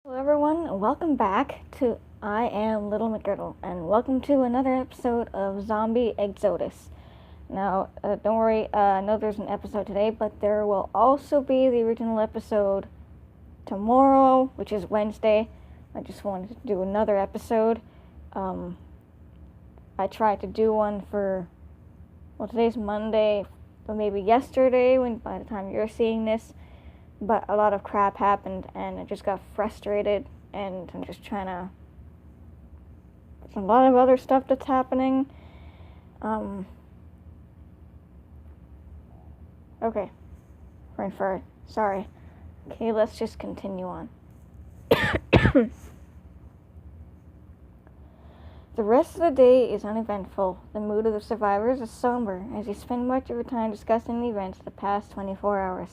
Hello everyone, welcome back to I Am Little McGirdle, and welcome to another episode of Zombie Exodus. Now, don't worry, I know there's an episode today, but there will also be the original episode tomorrow, which is Wednesday. I just wanted to do another episode. I tried to do one for, today's Monday, but maybe yesterday, by the time you're seeing this. But a lot of crap happened, and I just got frustrated, and I'm just trying to... There's a lot of other stuff that's happening. Okay. Brain fart. Sorry. Okay, let's just continue on. The rest of the day is uneventful. The mood of the survivors is somber, as they spend much of their time discussing the events of the past 24 hours.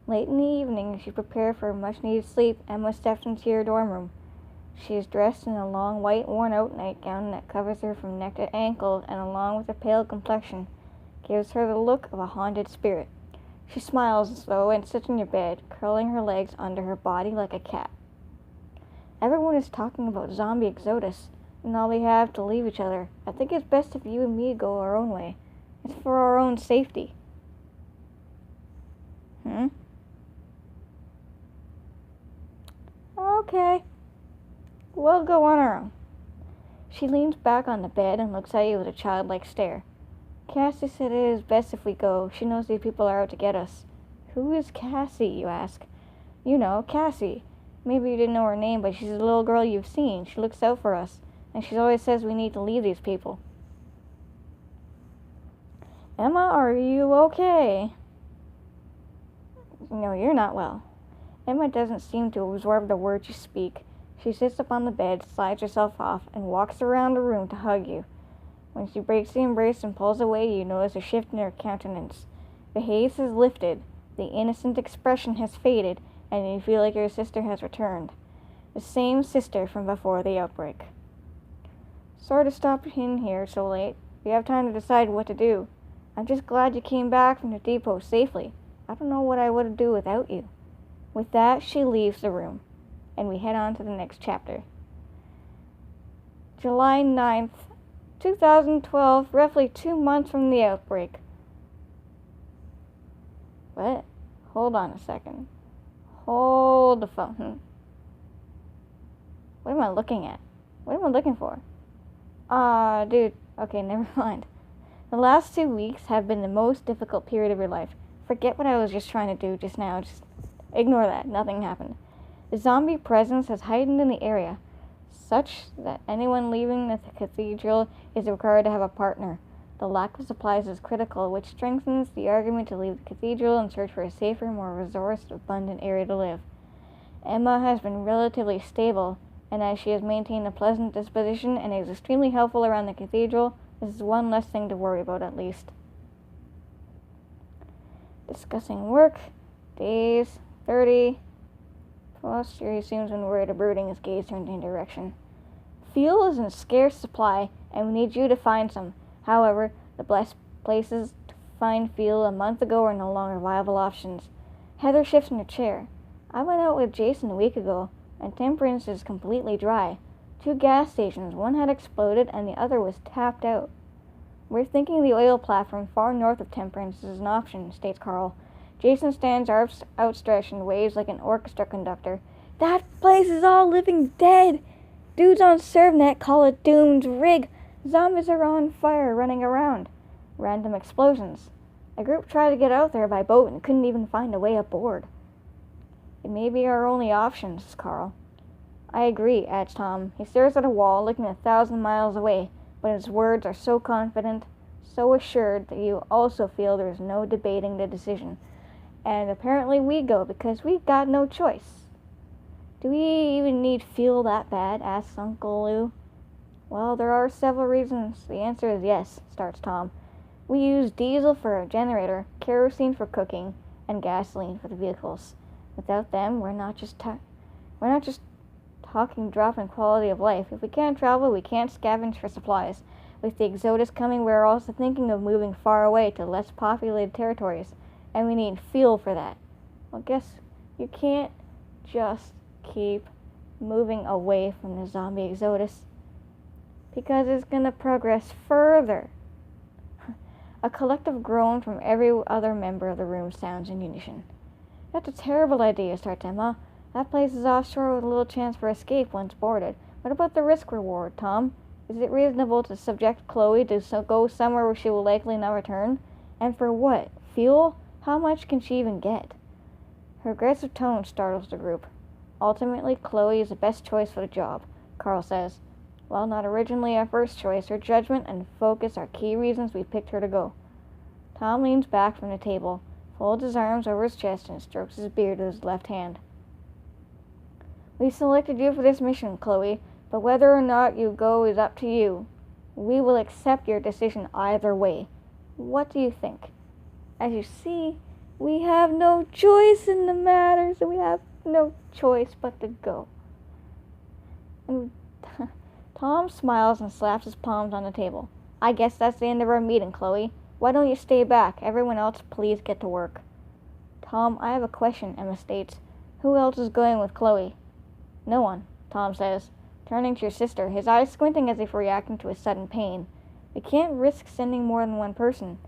Late in the evening, as she prepared for much-needed sleep, Emma steps into her dorm room. She is dressed in a long, white, worn-out nightgown that covers her from neck to ankle, and along with her pale complexion, gives her the look of a haunted spirit. She smiles, though, and sits in her bed, curling her legs under her body like a cat. Everyone is talking about zombie exodus, and all we have to leave each other. I think it's best if you and me go our own way. It's for our own safety. Okay. We'll go on our own. She leans back on the bed and looks at you with a childlike stare. Cassie said it is best if we go. She knows these people are out to get us. Who is Cassie, you ask? You know, Cassie. Maybe you didn't know her name, but she's a little girl you've seen. She looks out for us, and she always says we need to leave these people. Emma, are you okay? No, you're not well. Emma doesn't seem to absorb the words you speak. She sits up on the bed, slides herself off, and walks around the room to hug you. When she breaks the embrace and pulls away, you notice a shift in her countenance. The haze has lifted, the innocent expression has faded, and you feel like your sister has returned. The same sister from before the outbreak. Sorry to stop in here so late. We have time to decide what to do. I'm just glad you came back from the depot safely. I don't know what I would do without you. With that, she leaves the room, and we head on to the next chapter. July 9th, 2012, roughly 2 months from the outbreak. What? Hold on a second. Hold the phone. What am I looking at? What am I looking for? Dude. Okay, never mind. The last 2 weeks have been the most difficult period of your life. Forget what I was just trying to do just now. Just ignore that. Nothing happened. The zombie presence has heightened in the area, such that anyone leaving the cathedral is required to have a partner. The lack of supplies is critical, which strengthens the argument to leave the cathedral and search for a safer, more resource-abundant area to live. Emma has been relatively stable, and as she has maintained a pleasant disposition and is extremely helpful around the cathedral, this is one less thing to worry about at least. Discussing work. Days 30. Foster seems unworried or brooding, his gaze turned in direction. Fuel is in scarce supply, and we need you to find some. However, the best places to find fuel a month ago are no longer viable options. Heather shifts in her chair. I went out with Jason a week ago, and Temperance is completely dry. 2 gas stations, one had exploded and the other was tapped out. We're thinking the oil platform far north of Temperance is an option, states Carl. Jason stands arms outstretched and waves like an orchestra conductor. That place is all living dead! Dudes on ServNet call it Doom's rig. Zombies are on fire running around. Random explosions. A group tried to get out there by boat and couldn't even find a way aboard. It may be our only option, says Carl. I agree, adds Tom. He stares at a wall, looking 1,000 miles away, but his words are so confident, so assured that you also feel there is no debating the decision. And apparently we go, because we've got no choice. Do we even need fuel that bad? Asks Uncle Lou. Well, there are several reasons. The answer is yes, starts Tom. We use diesel for a generator, kerosene for cooking, and gasoline for the vehicles. Without them, we're not just talking drop in quality of life. If we can't travel, we can't scavenge for supplies. With the exodus coming, we're also thinking of moving far away to less populated territories. And we need fuel for that. Well, guess you can't just keep moving away from the zombie exodus. Because it's gonna progress further. A collective groan from every other member of the room sounds in unison. That's a terrible idea, starts Emma. That place is offshore with little chance for escape once boarded. What about the risk reward, Tom? Is it reasonable to subject Chloe to go somewhere where she will likely not return? And for what? Fuel? How much can she even get? Her aggressive tone startles the group. Ultimately, Chloe is the best choice for the job, Carl says. While not originally our first choice, her judgment and focus are key reasons we picked her to go. Tom leans back from the table, folds his arms over his chest, and strokes his beard with his left hand. We selected you for this mission, Chloe, but whether or not you go is up to you. We will accept your decision either way. What do you think? As you see, we have no choice in the matter, so we have no choice but to go. And Tom smiles and slaps his palms on the table. I guess that's the end of our meeting, Chloe. Why don't you stay back? Everyone else, please get to work. Tom, I have a question, Emma states. Who else is going with Chloe? No one, Tom says, turning to your sister, his eyes squinting as if reacting to a sudden pain. We can't risk sending more than one person.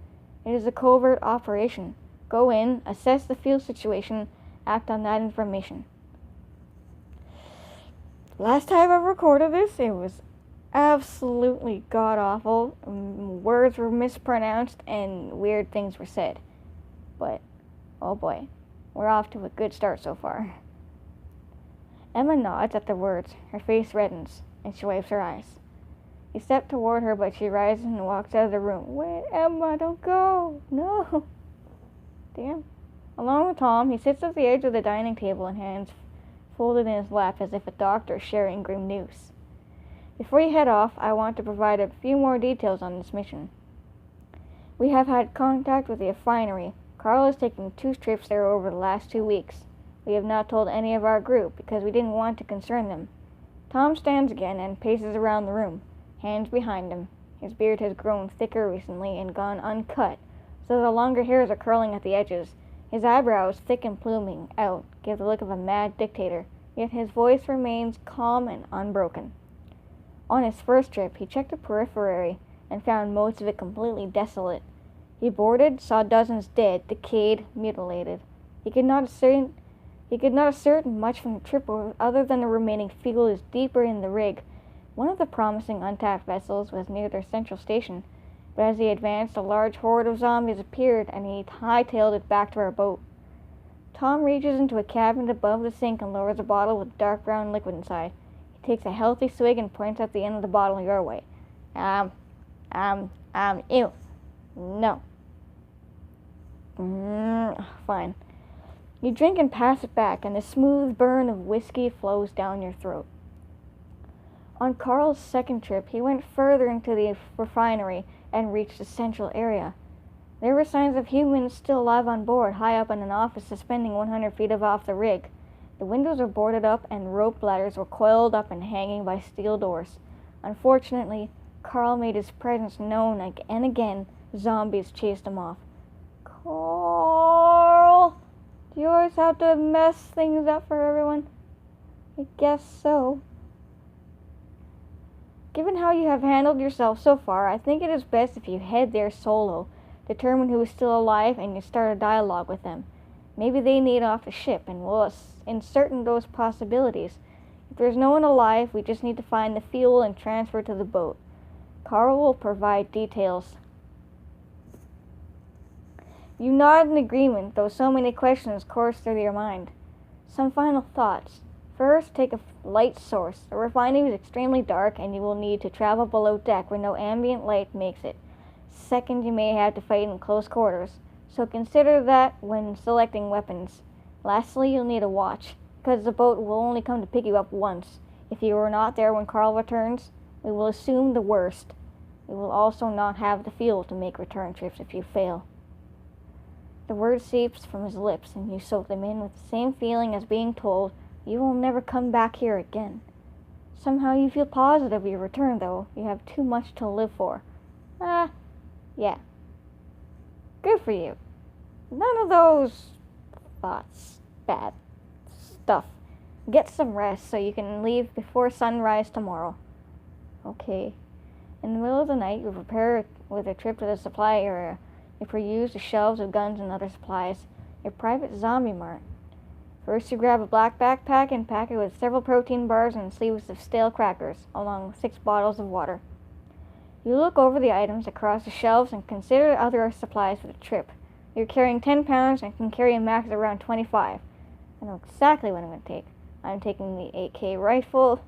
It is a covert operation. Go in, assess the field situation, act on that information. Last time I recorded this, it was absolutely god-awful. Words were mispronounced and weird things were said. But, oh boy, we're off to a good start so far. Emma nods at the words. Her face reddens, and she wipes her eyes. He steps toward her, but she rises and walks out of the room. Wait, Emma, don't go. No. Damn. Along with Tom, he sits at the edge of the dining table and hands folded in his lap as if a doctor sharing grim news. Before you head off, I want to provide a few more details on this mission. We have had contact with the refinery. Carl is taking 2 trips there over the last 2 weeks. We have not told any of our group because we didn't want to concern them. Tom stands again and paces around the room, hands behind him. His beard has grown thicker recently and gone uncut, so the longer hairs are curling at the edges. His eyebrows, thick and pluming out, give the look of a mad dictator, yet his voice remains calm and unbroken. On his first trip, he checked the periphery and found most of it completely desolate. He boarded, saw dozens dead, decayed, mutilated. He could not assert much from the trip other than the remaining fuel is deeper in the rig. One of the promising untapped vessels was near their central station, but as he advanced, a large horde of zombies appeared, and he hightailed it back to our boat. Tom reaches into a cabinet above the sink and lowers a bottle with dark brown liquid inside. He takes a healthy swig and points at the end of the bottle your way. Ew. No. Fine. You drink and pass it back, and the smooth burn of whiskey flows down your throat. On Carl's second trip, he went further into the refinery and reached the central area. There were signs of humans still alive on board, high up in an office suspending 100 feet off the rig. The windows were boarded up and rope ladders were coiled up and hanging by steel doors. Unfortunately, Carl made his presence known and again. Zombies chased him off. Carl! Do you always have to mess things up for everyone? I guess so. Given how you have handled yourself so far, I think it is best if you head there solo, determine who is still alive, and you start a dialogue with them. Maybe they need off the ship, and we'll insert in those possibilities. If there's no one alive, we just need to find the fuel and transfer to the boat. Carl will provide details. You nod in agreement, though so many questions course through your mind. Some final thoughts. First, take a light source. The refinery is extremely dark, and you will need to travel below deck where no ambient light makes it. Second, you may have to fight in close quarters, so consider that when selecting weapons. Lastly, you'll need a watch, because the boat will only come to pick you up once. If you are not there when Carl returns, we will assume the worst. We will also not have the fuel to make return trips if you fail. The word seeps from his lips, and you soak them in with the same feeling as being told you will never come back here again. Somehow you feel positive you return, though. You have too much to live for. Yeah. Good for you. None of those thoughts, bad stuff, Get some rest so you can leave before sunrise tomorrow. Okay. In the middle of the night, you prepare with a trip to the supply area. You peruse the shelves of guns and other supplies. Your private zombie mart. First, you grab a black backpack and pack it with several protein bars and sleeves of stale crackers, along with 6 bottles of water. You look over the items across the shelves and consider other supplies for the trip. You're carrying 10 pounds and can carry a max of around 25. I know exactly what I'm going to take. I'm taking the AK rifle,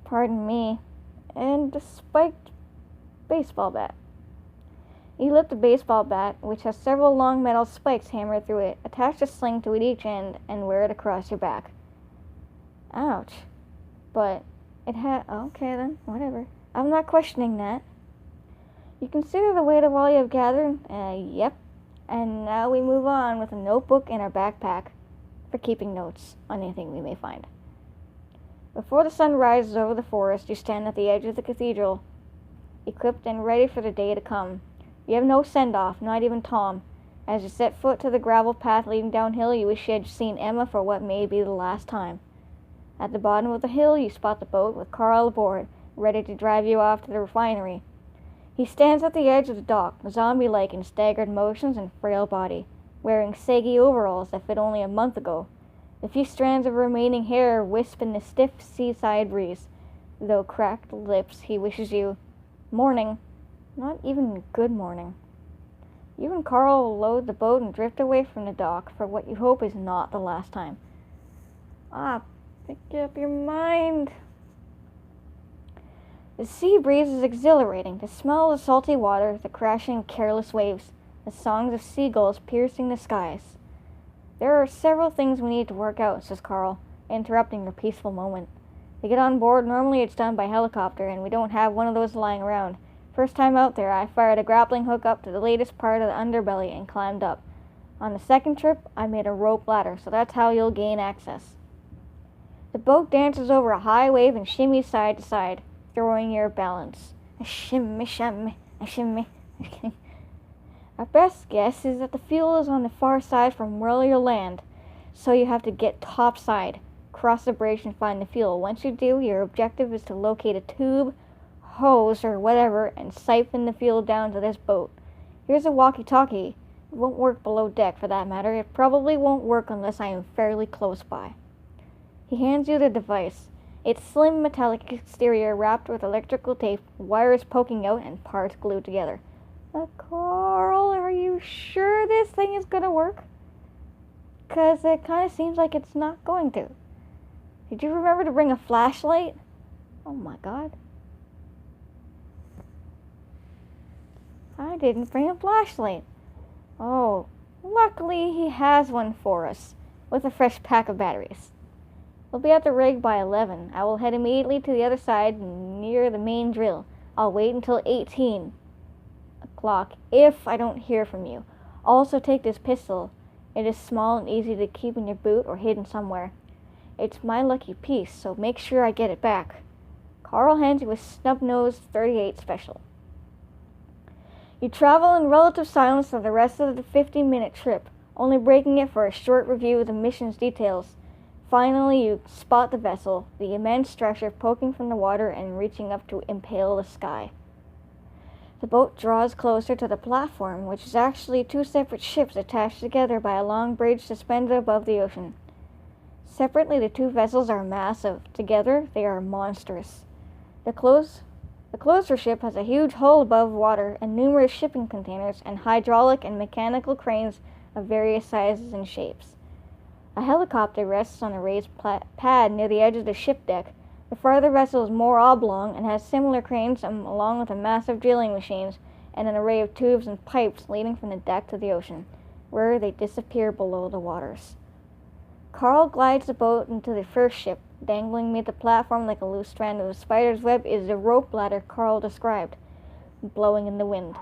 pardon me, and the spiked baseball bat. You lift the baseball bat, which has several long metal spikes hammered through it, attach a sling to each end, and wear it across your back. Ouch. But it had... Okay then, whatever. I'm not questioning that. You consider the weight of all you have gathered? Yep. And now we move on with a notebook in our backpack for keeping notes on anything we may find. Before the sun rises over the forest, you stand at the edge of the cathedral, equipped and ready for the day to come. You have no send-off, not even Tom. As you set foot to the gravel path leading downhill, you wish you had seen Emma for what may be the last time. At the bottom of the hill, you spot the boat with Carl aboard, ready to drive you off to the refinery. He stands at the edge of the dock, zombie-like in staggered motions and frail body, wearing saggy overalls that fit only a month ago. The few strands of remaining hair wisp in the stiff seaside breeze. Though cracked lips, he wishes you morning. Not even good morning. You and Carl load the boat and drift away from the dock for what you hope is not the last time. Pick up your mind. The sea breeze is exhilarating. The smell of the salty water, the crashing, careless waves, the songs of seagulls piercing the skies. There are several things we need to work out, says Carl, interrupting your peaceful moment. To get on board, normally it's done by helicopter, and we don't have one of those lying around. First time out there, I fired a grappling hook up to the latest part of the underbelly and climbed up. On the second trip, I made a rope ladder, so that's how you'll gain access. The boat dances over a high wave and shimmies side to side, throwing your balance. A shimmy, shimmy, a shimmy. Our best guess is that the fuel is on the far side from where you'll land, so you have to get topside, cross the bridge and find the fuel. Once you do, your objective is to locate a tube, hose, or whatever, and siphon the fuel down to this boat. Here's a walkie-talkie. It won't work below deck, for that matter. It probably won't work unless I am fairly close by. He hands you the device. Its slim metallic exterior wrapped with electrical tape, wires poking out, and parts glued together. Carl, are you sure this thing is gonna work? 'Cause it kinda seems like it's not going to. Did you remember to bring a flashlight? Oh my god. I didn't bring a flashlight. Oh, luckily he has one for us, with a fresh pack of batteries. We'll be at the rig by 11. I will head immediately to the other side near the main drill. I'll wait until 18 o'clock if I don't hear from you. Also take this pistol. It is small and easy to keep in your boot or hidden somewhere. It's my lucky piece, so make sure I get it back. Carl hands you a snub-nosed .38 special. You travel in relative silence for the rest of the 50-minute trip, only breaking it for a short review of the mission's details. Finally, you spot the vessel, the immense structure poking from the water and reaching up to impale the sky. The boat draws closer to the platform, which is actually 2 separate ships attached together by a long bridge suspended above the ocean. Separately, the 2 vessels are massive. Together, they are monstrous. The closer ship has a huge hull above water and numerous shipping containers and hydraulic and mechanical cranes of various sizes and shapes. A helicopter rests on a raised pad near the edge of the ship deck. The farther vessel is more oblong and has similar cranes along with a massive drilling machines and an array of tubes and pipes leading from the deck to the ocean, where they disappear below the waters. Carl glides the boat into the first ship. Dangling beneath the platform like a loose strand of a spider's web is the rope ladder Carl described, blowing in the wind.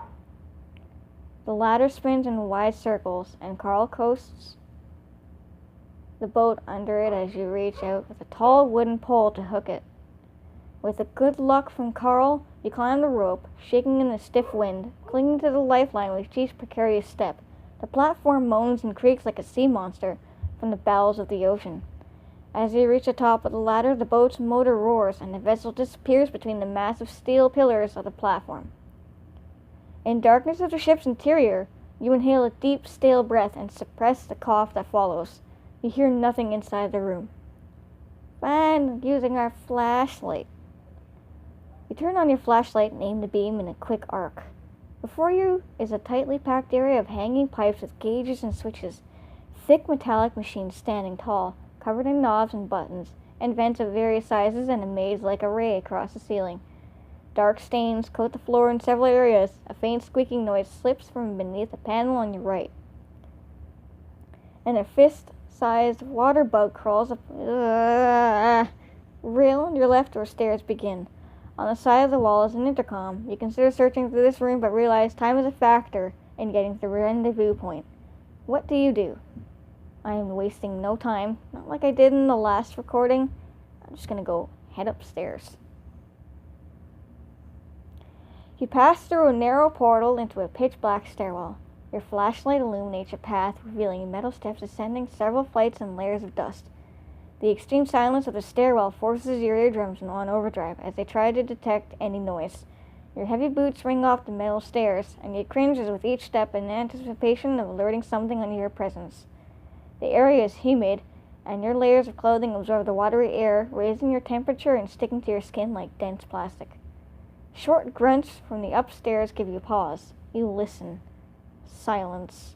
The ladder spins in wide circles, and Carl coasts the boat under it as you reach out with a tall wooden pole to hook it. With a good luck from Carl, you climb the rope, shaking in the stiff wind, clinging to the lifeline with each precarious step. The platform moans and creaks like a sea monster. from the bowels of the ocean. As you reach the top of the ladder, the boat's motor roars and the vessel disappears between the massive steel pillars of the platform. In darkness of the ship's interior, you inhale a deep, stale breath and suppress the cough that follows. You hear nothing inside the room. Fine, using our flashlight. You turn on your flashlight and aim the beam in a quick arc. Before you is a tightly packed area of hanging pipes with gauges and switches, thick metallic machines standing tall, covered in knobs and buttons, and vents of various sizes and a maze-like array across the ceiling. Dark stains coat the floor in several areas. A faint squeaking noise slips from beneath a panel on your right. And a fist-sized water bug crawls up rail on your left where stairs begin. On the side of the wall is an intercom. You consider searching through this room but realize time is a factor in getting to the rendezvous point. What do? I am wasting no time, not like I did in the last recording. I'm just gonna go head upstairs. You pass through a narrow portal into a pitch-black stairwell. Your flashlight illuminates your path, revealing metal steps ascending several flights and layers of dust. The extreme silence of the stairwell forces your eardrums on overdrive as they try to detect any noise. Your heavy boots ring off the metal stairs, and you cringe with each step in anticipation of alerting something on your presence. The area is humid, and your layers of clothing absorb the watery air, raising your temperature and sticking to your skin like dense plastic. Short grunts from the upstairs give you pause. You listen. Silence.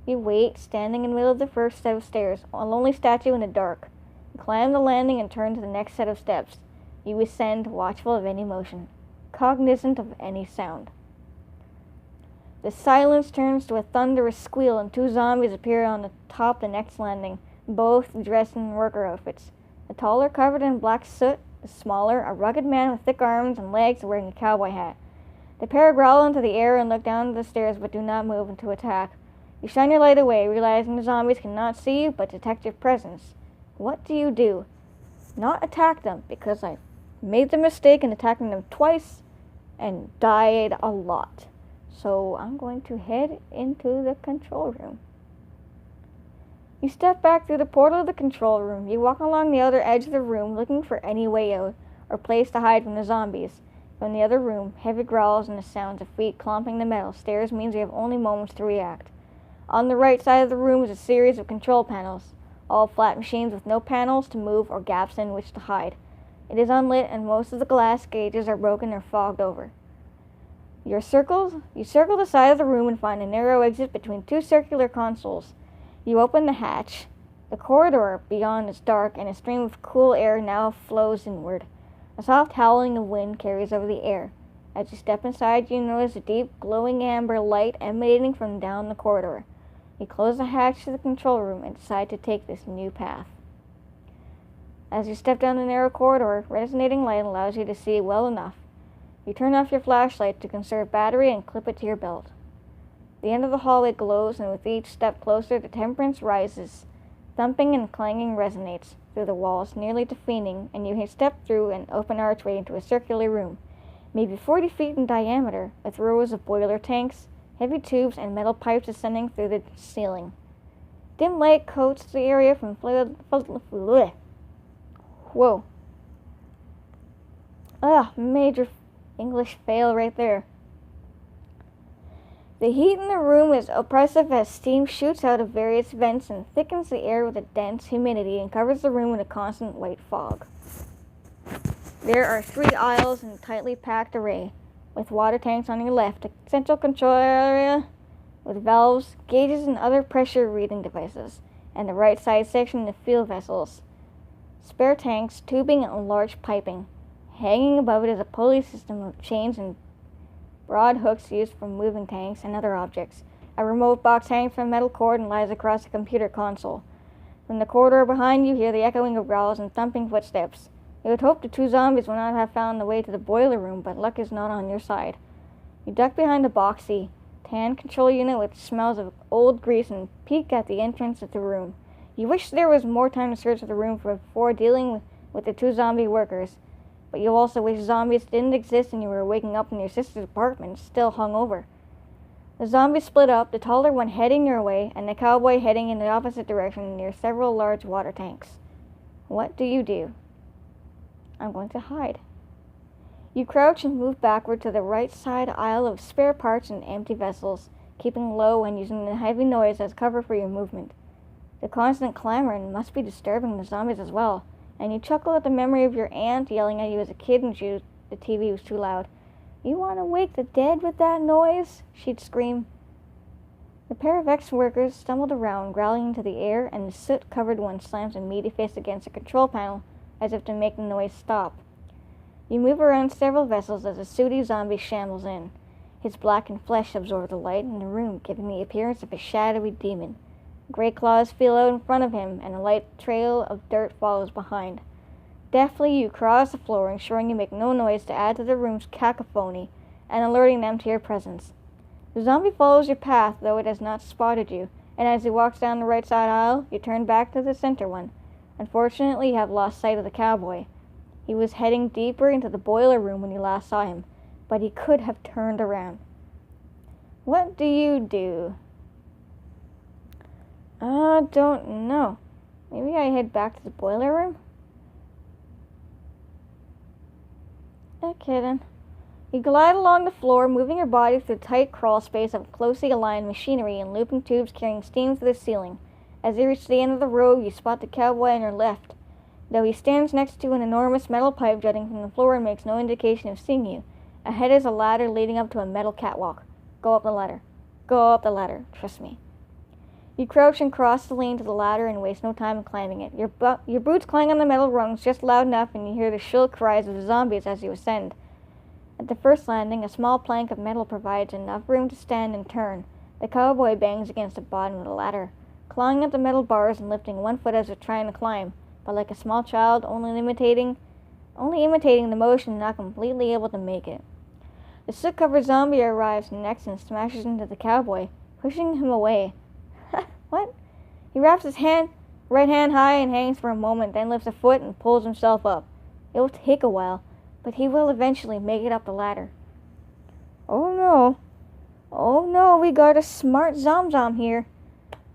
You wait, standing in the middle of the first set of stairs, a lonely statue in the dark. You climb the landing and turn to the next set of steps. You ascend, watchful of any motion, cognizant of any sound. The silence turns to a thunderous squeal, and two zombies appear on the top of the next landing, both dressed in worker outfits. The taller, covered in black soot. The smaller, a rugged man with thick arms and legs wearing a cowboy hat. The pair growl into the air and look down the stairs but do not move to attack. You shine your light away, realizing the zombies cannot see you but detect your presence. What do? Not attack them, because I made the mistake in attacking them twice and died a lot. So I'm going to head into the control room. You step back through the portal of the control room. You walk along the outer edge of the room looking for any way out or place to hide from the zombies. From the other room, heavy growls and the sounds of feet clomping the metal stairs means you have only moments to react. On the right side of the room is a series of control panels, all flat machines with no panels to move or gaps in which to hide. It is unlit and most of the glass gauges are broken or fogged over. You circle the side of the room and find a narrow exit between two circular consoles. You open the hatch. The corridor beyond is dark, and a stream of cool air now flows inward. A soft howling of wind carries over the air. As you step inside, you notice a deep, glowing amber light emanating from down the corridor. You close the hatch to the control room and decide to take this new path. As you step down the narrow corridor, resonating light allows you to see well enough. You turn off your flashlight to conserve battery and clip it to your belt. The end of the hallway glows, and with each step closer, the temperature rises. Thumping and clanging resonates through the walls, nearly to fainting, and you step through an open archway into a circular room, maybe 40 feet in diameter, with rows of boiler tanks, heavy tubes, and metal pipes ascending through the ceiling. Dim light coats the area from Whoa. Major English fail right there. The heat in the room is oppressive as steam shoots out of various vents and thickens the air with a dense humidity and covers the room in a constant white fog. There are 3 aisles in a tightly packed array, with water tanks on your left, a central control area with valves, gauges, and other pressure reading devices, and the right side section of fuel vessels, spare tanks, tubing, and large piping. Hanging above it is a pulley system of chains and broad hooks used for moving tanks and other objects. A remote box hangs from a metal cord and lies across the computer console. From the corridor behind you hear the echoing of growls and thumping footsteps. You would hope the 2 zombies would not have found the way to the boiler room, but luck is not on your side. You duck behind a boxy, tan control unit which smells of old grease and peek at the entrance of the room. You wish there was more time to search the room before dealing with the 2 zombie workers. But you also wish zombies didn't exist and you were waking up in your sister's apartment, still hungover. The zombies split up, the taller one heading your way, and the cowboy heading in the opposite direction near several large water tanks. What do? I'm going to hide. You crouch and move backward to the right side aisle of spare parts and empty vessels, keeping low and using the heavy noise as cover for your movement. The constant clamoring must be disturbing the zombies as well, and you chuckle at the memory of your aunt yelling at you as a kid and the TV was too loud. "You want to wake the dead with that noise?" she'd scream. The pair of ex-workers stumbled around, growling into the air, and the soot-covered one slams a meaty face against the control panel as if to make the noise stop. You move around several vessels as a sooty zombie shambles in. His blackened flesh absorbs the light in the room, giving the appearance of a shadowy demon. Gray claws feel out in front of him, and a light trail of dirt follows behind. Deftly you cross the floor, ensuring you make no noise to add to the room's cacophony, and alerting them to your presence. The zombie follows your path, though it has not spotted you, and as he walks down the right side aisle, you turn back to the center one. Unfortunately, you have lost sight of the cowboy. He was heading deeper into the boiler room when you last saw him, but he could have turned around. What do? I don't know. Maybe I head back to the boiler room? No kidding. You glide along the floor, moving your body through the tight crawl space of closely aligned machinery and looping tubes carrying steam through the ceiling. As you reach the end of the row, you spot the cowboy on your left, though he stands next to an enormous metal pipe jutting from the floor and makes no indication of seeing you. Ahead is a ladder leading up to a metal catwalk. Go up the ladder. Go up the ladder. Trust me. You crouch and cross the lane to the ladder and waste no time in climbing it. Your boots clang on the metal rungs just loud enough, and you hear the shrill cries of the zombies as you ascend. At the first landing, a small plank of metal provides enough room to stand and turn. The cowboy bangs against the bottom of the ladder, clawing at the metal bars and lifting one foot as if trying to climb, but like a small child, only imitating the motion and not completely able to make it. The soot-covered zombie arrives next and smashes into the cowboy, pushing him away. What? He wraps his right hand high and hangs for a moment, then lifts a foot and pulls himself up. It will take a while, but he will eventually make it up the ladder. Oh no, we got a smart Zom here.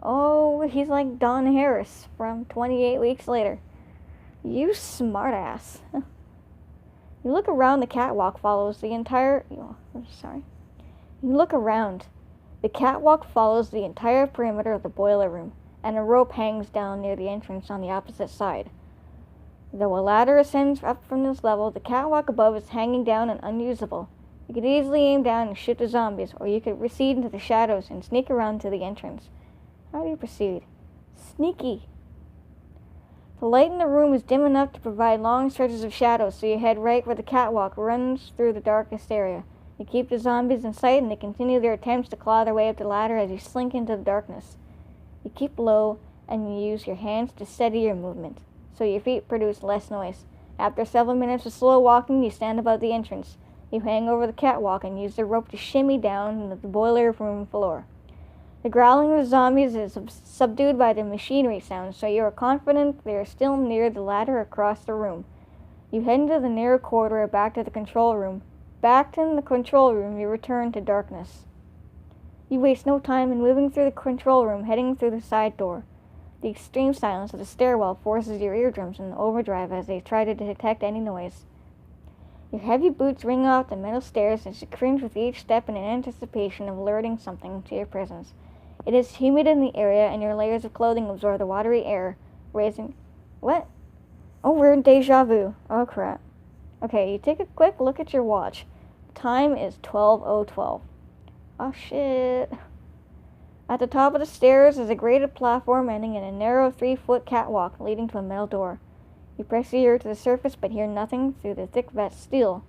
Oh, he's like Don Harris from 28 Weeks Later. You smartass. You look around, the catwalk follows the entire... You look around. The catwalk follows the entire perimeter of the boiler room, and a rope hangs down near the entrance on the opposite side. Though a ladder ascends up from this level, the catwalk above is hanging down and unusable. You could easily aim down and shoot the zombies, or you could recede into the shadows and sneak around to the entrance. How do you proceed? Sneaky. The light in the room is dim enough to provide long stretches of shadow, so you head right where the catwalk runs through the darkest area. You keep the zombies in sight, and they continue their attempts to claw their way up the ladder as you slink into the darkness. You keep low, and you use your hands to steady your movement, so your feet produce less noise. After several minutes of slow walking, you stand above the entrance. You hang over the catwalk and use the rope to shimmy down into the boiler room floor. The growling of the zombies is subdued by the machinery sounds, so you are confident they are still near the ladder across the room. You head into the narrow corridor back to the control room. Back in the control room, you return to darkness. You waste no time in moving through the control room, heading through the side door. The extreme silence of the stairwell forces your eardrums into overdrive as they try to detect any noise. Your heavy boots ring off the metal stairs as you cringe with each step in anticipation of alerting something to your presence. It is humid in the area, and your layers of clothing absorb the watery air, raising... What? Oh, we're in deja vu. Oh, crap. Okay, you take a quick look at your watch. Time is 12:12. Oh, shit. At the top of the stairs is a graded platform ending in a narrow 3-foot catwalk leading to a metal door. You press your ear to the surface but hear nothing through the thick steel.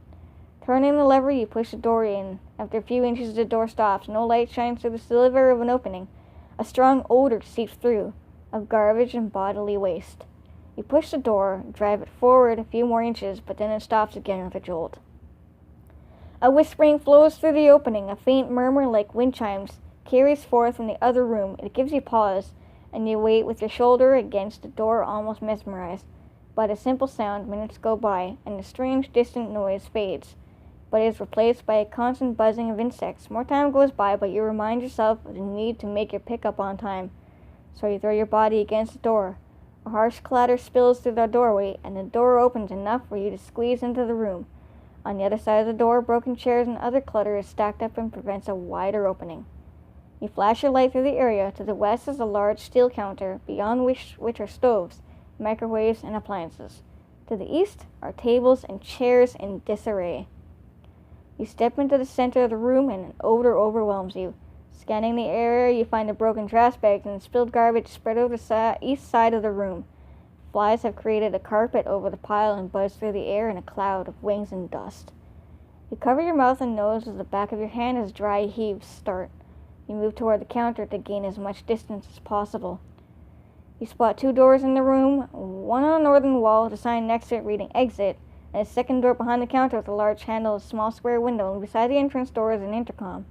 Turning the lever, you push the door in. After a few inches, the door stops. No light shines through the sliver of an opening. A strong odor seeps through, of garbage and bodily waste. You push the door, drive it forward a few more inches, but then it stops again with a jolt. A whispering flows through the opening. A faint murmur like wind chimes carries forth from the other room. It gives you pause, and you wait with your shoulder against the door, almost mesmerized. But a simple sound, minutes go by, and the strange distant noise fades. but is replaced by a constant buzzing of insects. More time goes by, but you remind yourself of the need to make your pickup on time. So you throw your body against the door. A harsh clatter spills through the doorway, and the door opens enough for you to squeeze into the room. On the other side of the door, broken chairs and other clutter is stacked up and prevents a wider opening. You flash your light through the area. To the west is a large steel counter, beyond which are stoves, microwaves, and appliances. To the east are tables and chairs in disarray. You step into the center of the room and an odor overwhelms you. Scanning the area, you find the broken trash bags and spilled garbage spread over the east side of the room. Flies have created a carpet over the pile and buzz through the air in a cloud of wings and dust. You cover your mouth and nose with the back of your hand as dry heaves start. You move toward the counter to gain as much distance as possible. You spot 2 doors in the room, one on the northern wall with a sign next to it reading exit, and a second door behind the counter with a large handle, a small square window, and beside the entrance door is an intercom.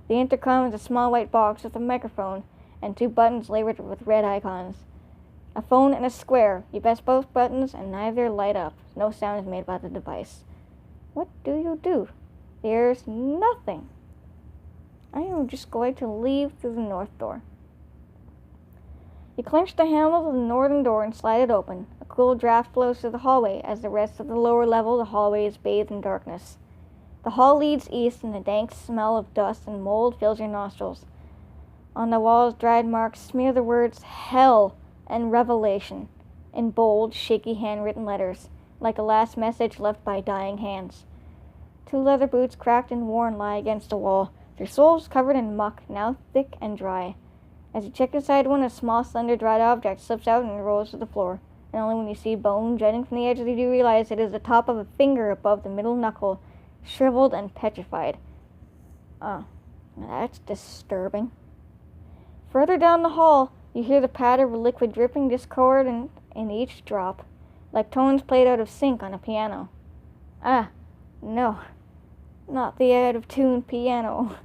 The intercom is a small white box with a microphone and 2 buttons labeled with red icons. A phone and a square. You press both buttons and neither light up. No sound is made by the device. What do you do? There's nothing. I am just going to leave through the north door. You clench the handle of the northern door and slide it open. A cool draft flows through the hallway. As the rest of the lower level, the hallway is bathed in darkness. The hall leads east, and the dank smell of dust and mold fills your nostrils. On the walls, dried marks smear the words Hell and Revelation in bold, shaky handwritten letters, like a last message left by dying hands. 2 leather boots, cracked and worn, lie against the wall, their soles covered in muck, now thick and dry. As you check inside one, a small, slender, dried object slips out and rolls to the floor, and only when you see bone jutting from the edge do you realize it is the top of a finger above the middle knuckle, shriveled and petrified. That's disturbing. Further down the hall, you hear the patter of liquid dripping discord in each drop, like tones played out of sync on a piano. No, not the out-of-tune piano.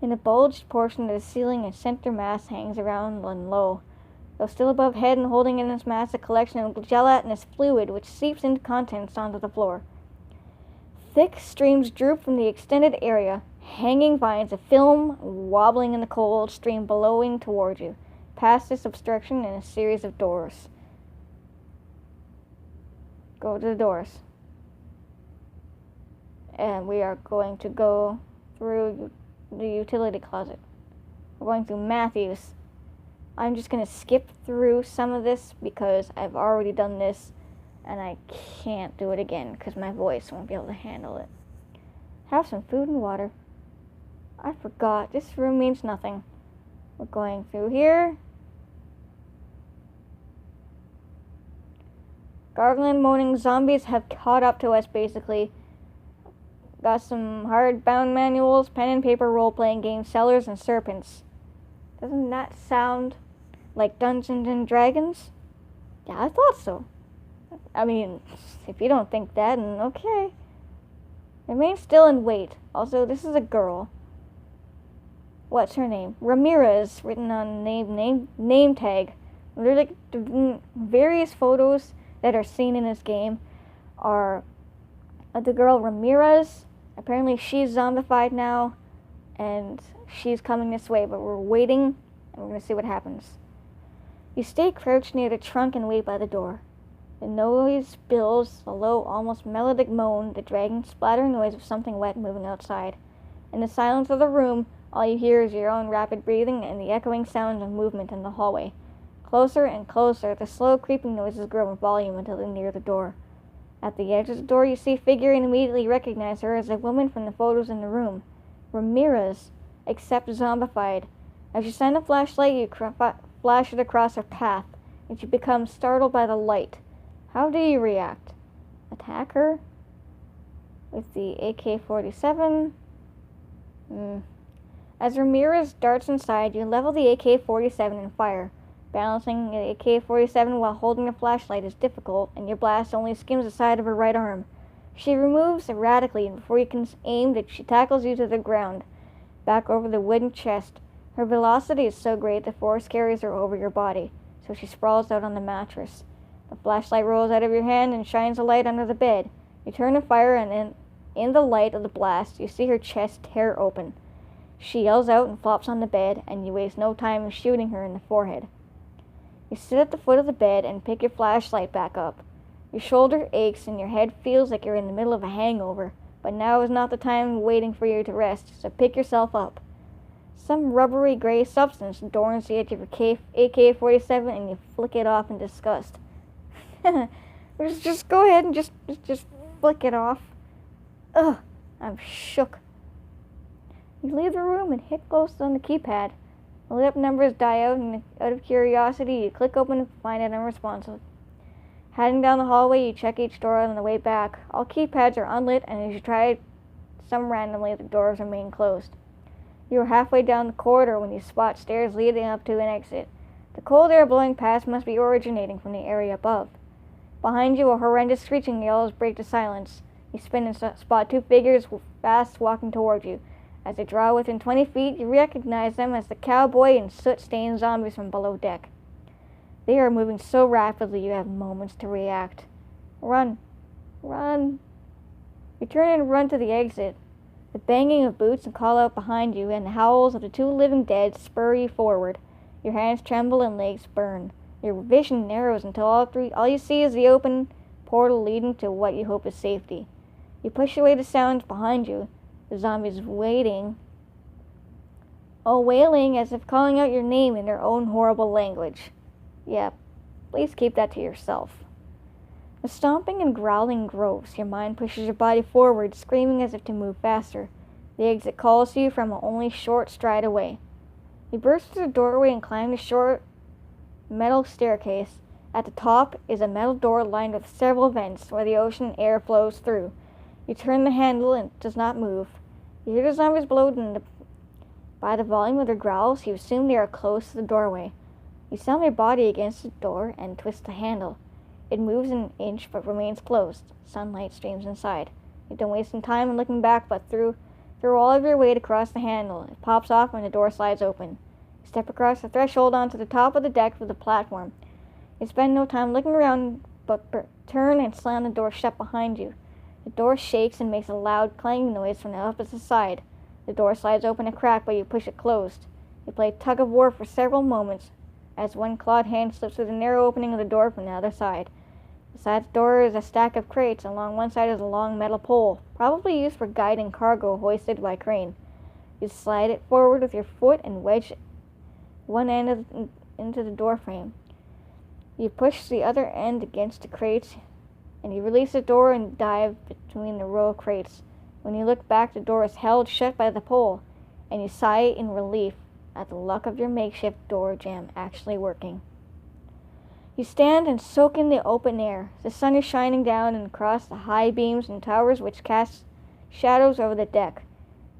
In the bulged portion of the ceiling, a center mass hangs around and low. Though still above head and holding in its mass a collection of gelatinous fluid which seeps into contents onto the floor. Thick streams droop from the extended area, hanging vines of film wobbling in the cold stream blowing toward you, past this obstruction in a series of doors. Go to the doors. And we are going to go through the utility closet. We're going through Matthew's. I'm just going to skip through some of this because I've already done this and I can't do it again because my voice won't be able to handle it. Have some food and water. I forgot. This room means nothing. We're going through here. Gargling, moaning zombies have caught up to us, basically. Got some hardbound manuals, pen and paper role-playing games, Cellars, and Serpents. Doesn't that sound like Dungeons and Dragons? Yeah, I thought so. I mean, if you don't think that, then okay. Remain still and wait. Also, this is a girl. What's her name? Ramirez, written on name tag. There's like various photos that are seen in this game are of the girl Ramirez. Apparently she's zombified now, and she's coming this way, but we're waiting, and we're going to see what happens. You stay crouched near the trunk and wait by the door. The noise builds, a low, almost melodic moan, the dragging, splattering noise of something wet moving outside. In the silence of the room, all you hear is your own rapid breathing and the echoing sounds of movement in the hallway. Closer and closer, the slow creeping noises grow in volume until they near the door. At the edge of the door, you see a figure and immediately recognize her as a woman from the photos in the room. Ramirez, except zombified. As you shine a flashlight, you flash it across her path, and she becomes startled by the light. How do you react? Attack her? With the AK-47? As Ramirez darts inside, you level the AK-47 and fire. Balancing the AK-47 while holding a flashlight is difficult, and your blast only skims the side of her right arm. She removes erratically, and before you can aim, she tackles you to the ground, back over the wooden chest. Her velocity is so great the force carries her over your body, so she sprawls out on the mattress. The flashlight rolls out of your hand and shines a light under the bed. You turn to fire, and In the light of the blast, you see her chest tear open. She yells out and flops on the bed, and you waste no time in shooting her in the forehead. You sit at the foot of the bed and pick your flashlight back up. Your shoulder aches and your head feels like you're in the middle of a hangover, but now is not the time waiting for you to rest, so pick yourself up. Some rubbery gray substance adorns the edge of your AK-47 and you flick it off in disgust. Just go ahead and just flick it off. Ugh, I'm shook. You leave the room and hit close on the keypad. The lit up numbers die out, and out of curiosity, you click open and find it unresponsive. Heading down the hallway, you check each door on the way back. All keypads are unlit, and as you try some randomly, the doors remain closed. You are halfway down the corridor when you spot stairs leading up to an exit. The cold air blowing past must be originating from the area above. Behind you, a horrendous screeching yells break to silence. You spin and spot two figures fast walking toward you. As they draw within 20 feet, you recognize them as the cowboy and soot-stained zombies from below deck. They are moving so rapidly you have moments to react. Run. Run. You turn and run to the exit. The banging of boots and call out behind you and the howls of the two living dead spur you forward. Your hands tremble and legs burn. Your vision narrows until all you see is the open portal leading to what you hope is safety. You push away the sounds behind you. The zombies wailing as if calling out your name in their own horrible language. Yeah, please keep that to yourself. The stomping and growling grows. Your mind pushes your body forward, screaming as if to move faster. The exit calls to you from only a short stride away. You burst through the doorway and climb the short metal staircase. At the top is a metal door lined with several vents where the ocean air flows through. You turn the handle and it does not move. You hear the zombies blow by the volume of their growls. You assume they are close to the doorway. You slam your body against the door and twist the handle. It moves an inch but remains closed. Sunlight streams inside. You don't waste some time in looking back, but through all of your weight across the handle. It pops off and the door slides open. You step across the threshold onto the top of the deck of the platform. You spend no time looking around, but turn and slam the door shut behind you. The door shakes and makes a loud clanging noise from the opposite side. The door slides open a crack, but you push it closed. You play tug of war for several moments as one clawed hand slips through the narrow opening of the door from the other side. Beside the door is a stack of crates. Along one side is a long metal pole, probably used for guiding cargo hoisted by crane. You slide it forward with your foot and wedge one end into the door frame. You push the other end against the crates, and you release the door and dive between the row of crates. When you look back, the door is held shut by the pole, and you sigh in relief at the luck of your makeshift door jamb actually working. You stand and soak in the open air. The sun is shining down and across the high beams and towers which cast shadows over the deck.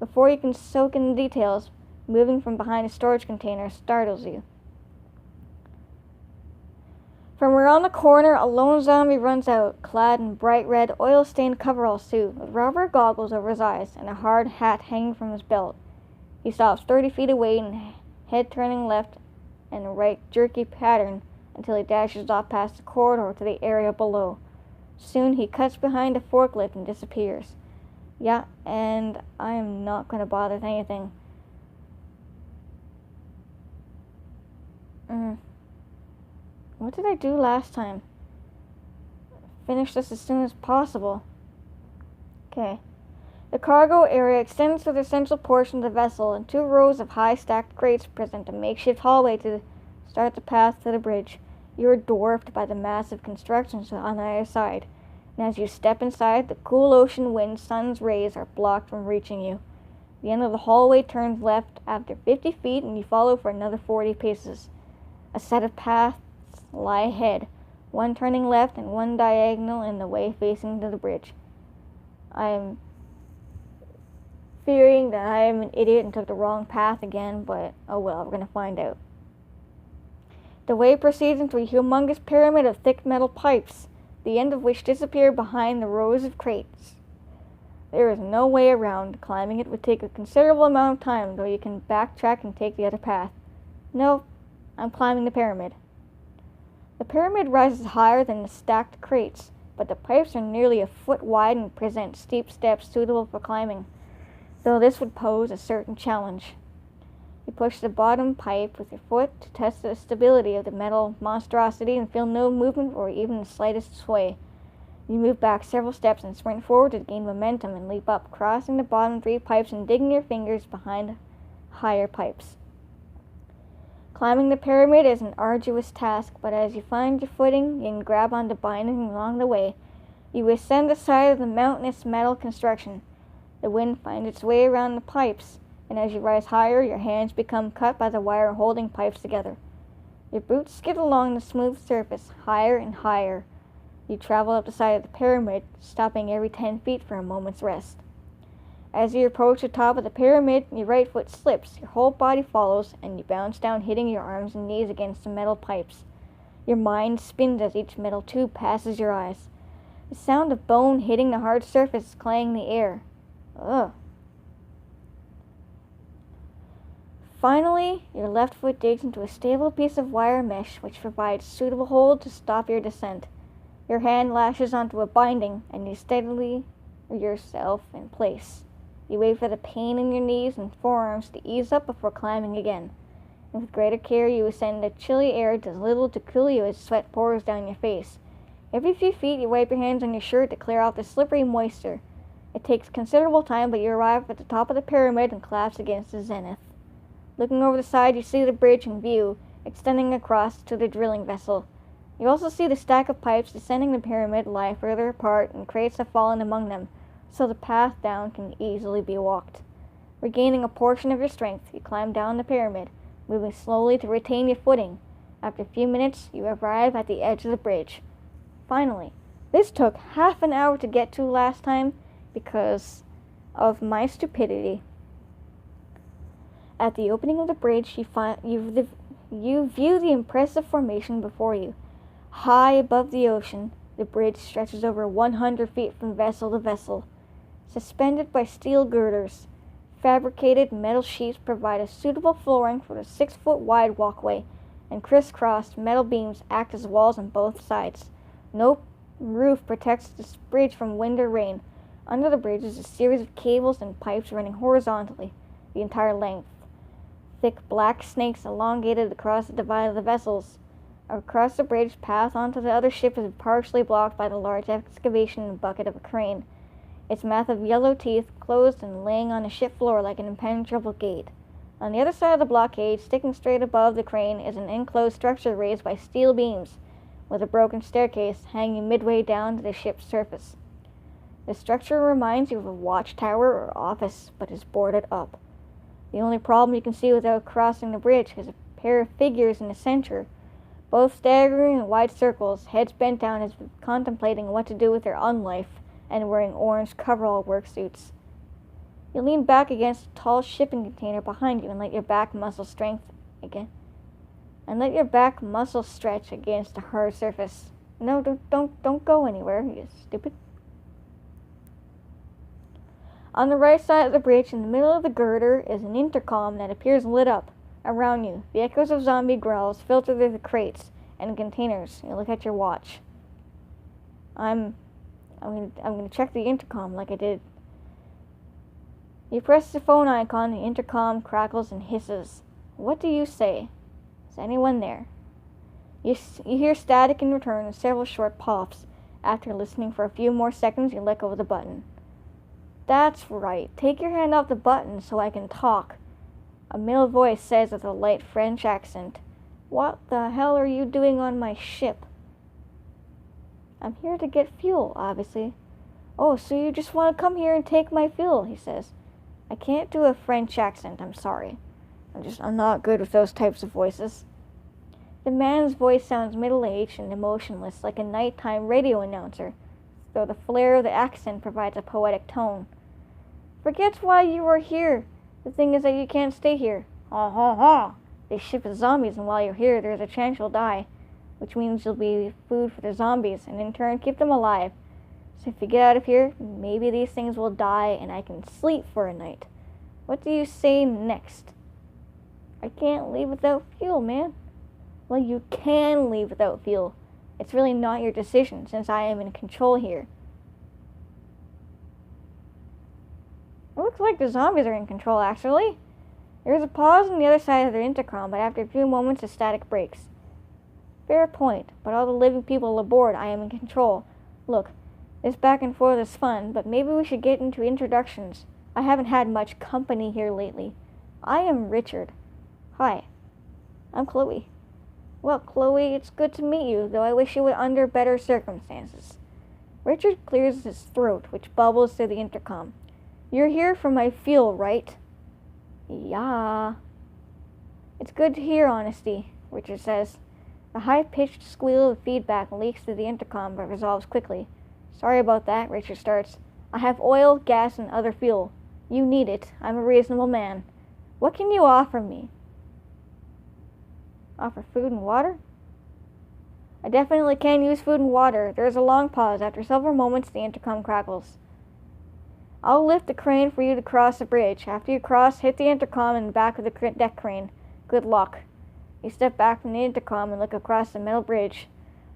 Before you can soak in the details, moving from behind a storage container startles you. From around the corner, a lone zombie runs out, clad in bright red, oil-stained coverall suit, with rubber goggles over his eyes and a hard hat hanging from his belt. He stops 30 feet away and head turning left and right jerky pattern until he dashes off past the corridor to the area below. Soon he cuts behind a forklift and disappears. Yeah, and I am not going to bother with anything. What did I do last time? Finish this as soon as possible. Okay. The cargo area extends to the central portion of the vessel, and 2 rows of high stacked crates present a makeshift hallway to start the path to the bridge. You are dwarfed by the massive constructions on either side, and as you step inside, the cool ocean wind sun's rays are blocked from reaching you. The end of the hallway turns left after 50 feet, and you follow for another 40 paces. A set of paths lie ahead, one turning left and one diagonal in the way facing to the bridge. I am fearing that I am an idiot and took the wrong path again, but oh well, we're going to find out. The way proceeds into a humongous pyramid of thick metal pipes, the end of which disappear behind the rows of crates. There is no way around. Climbing it would take a considerable amount of time, though you can backtrack and take the other path. No, I'm climbing the pyramid. The pyramid rises higher than the stacked crates. but the pipes are nearly a foot wide and present steep steps suitable for climbing, though this would pose a certain challenge. You push the bottom pipe with your foot to test the stability of the metal monstrosity and feel no movement or even the slightest sway. You move back several steps and sprint forward to gain momentum and leap up, crossing the bottom 3 pipes and digging your fingers behind higher pipes. Climbing the pyramid is an arduous task, but as you find your footing and grab onto binding along the way, you ascend the side of the mountainous metal construction. The wind finds its way around the pipes, and as you rise higher, your hands become cut by the wire holding pipes together. Your boots skid along the smooth surface, higher and higher. You travel up the side of the pyramid, stopping every 10 feet for a moment's rest. As you approach the top of the pyramid, your right foot slips, your whole body follows, and you bounce down, hitting your arms and knees against the metal pipes. Your mind spins as each metal tube passes your eyes. The sound of bone hitting the hard surface clang in the air. Ugh. Finally, your left foot digs into a stable piece of wire mesh which provides suitable hold to stop your descent. Your hand lashes onto a binding, and you steadily yourself in place. You wait for the pain in your knees and forearms to ease up before climbing again. And with greater care, you ascend. The chilly air does little to cool you as sweat pours down your face. Every few feet, you wipe your hands on your shirt to clear off the slippery moisture. It takes considerable time, but you arrive at the top of the pyramid and collapse against the zenith. Looking over the side, you see the bridge in view, extending across to the drilling vessel. You also see the stack of pipes descending the pyramid lie further apart, and crates have fallen among them, so the path down can easily be walked. Regaining a portion of your strength, you climb down the pyramid, moving slowly to retain your footing. After a few minutes, you arrive at the edge of the bridge. Finally, this took half an hour to get to last time because of my stupidity. At the opening of the bridge, you view the impressive formation before you. High above the ocean, the bridge stretches over 100 feet from vessel to vessel. Suspended by steel girders, fabricated metal sheets provide a suitable flooring for the 6-foot-wide walkway, and crisscrossed metal beams act as walls on both sides. No roof protects this bridge from wind or rain. Under the bridge is a series of cables and pipes running horizontally the entire length. Thick black snakes elongated across the divide of the vessels. Across the bridge, path onto the other ship is partially blocked by the large excavation and bucket of a crane. Its mouth of yellow teeth closed and laying on the ship floor like an impenetrable gate. On the other side of the blockade, sticking straight above the crane, is an enclosed structure raised by steel beams, with a broken staircase hanging midway down to the ship's surface. The structure reminds you of a watchtower or office, but is boarded up. The only problem you can see without crossing the bridge is a pair of figures in the center, both staggering in wide circles, heads bent down as if contemplating what to do with their unlife, and wearing orange coverall worksuits. You lean back against a tall shipping container behind you and let your back muscle stretch against a hard surface. No, don't go anywhere, you stupid. On the right side of the bridge, in the middle of the girder, is an intercom that appears lit up. Around you, the echoes of zombie growls filter through the crates and containers. You look at your watch. I'm gonna check the intercom like I did. You press the phone icon, the intercom crackles and hisses. What do you say? Is anyone there? You hear static in return and several short pops. After listening for a few more seconds, you let go of the button. That's right. Take your hand off the button so I can talk. A male voice says with a light French accent. What the hell are you doing on my ship? I'm here to get fuel, obviously. Oh, so you just want to come here and take my fuel, he says. I can't do a French accent, I'm sorry. I'm not good with those types of voices. The man's voice sounds middle-aged and emotionless, like a nighttime radio announcer, though the flair of the accent provides a poetic tone. Forget why you are here. The thing is that you can't stay here. Ha ha ha. This ship is zombies, and while you're here, there's a chance you'll die, which means you'll be food for the zombies, and in turn keep them alive. So if you get out of here, maybe these things will die, and I can sleep for a night. What do you say next? I can't leave without fuel, man. Well, you can leave without fuel. It's really not your decision, since I am in control here. It looks like the zombies are in control, actually. There's a pause on the other side of their intercom, but after a few moments the static breaks. Fair point, but all the living people aboard, I am in control. Look, this back and forth is fun, but maybe we should get into introductions. I haven't had much company here lately. I am Richard. Hi, I'm Chloe. Well, Chloe, it's good to meet you, though I wish it were under better circumstances. Richard clears his throat, which bubbles through the intercom. You're here for my fuel, right? Yeah. It's good to hear honesty, Richard says. The high-pitched squeal of feedback leaks through the intercom but resolves quickly. Sorry about that, Richard starts. I have oil, gas, and other fuel. You need it. I'm a reasonable man. What can you offer me? Offer food and water? I definitely can use food and water. There is a long pause. After several moments, the intercom crackles. I'll lift the crane for you to cross the bridge. After you cross, hit the intercom in the back of the deck crane. Good luck. You step back from the intercom and look across the metal bridge.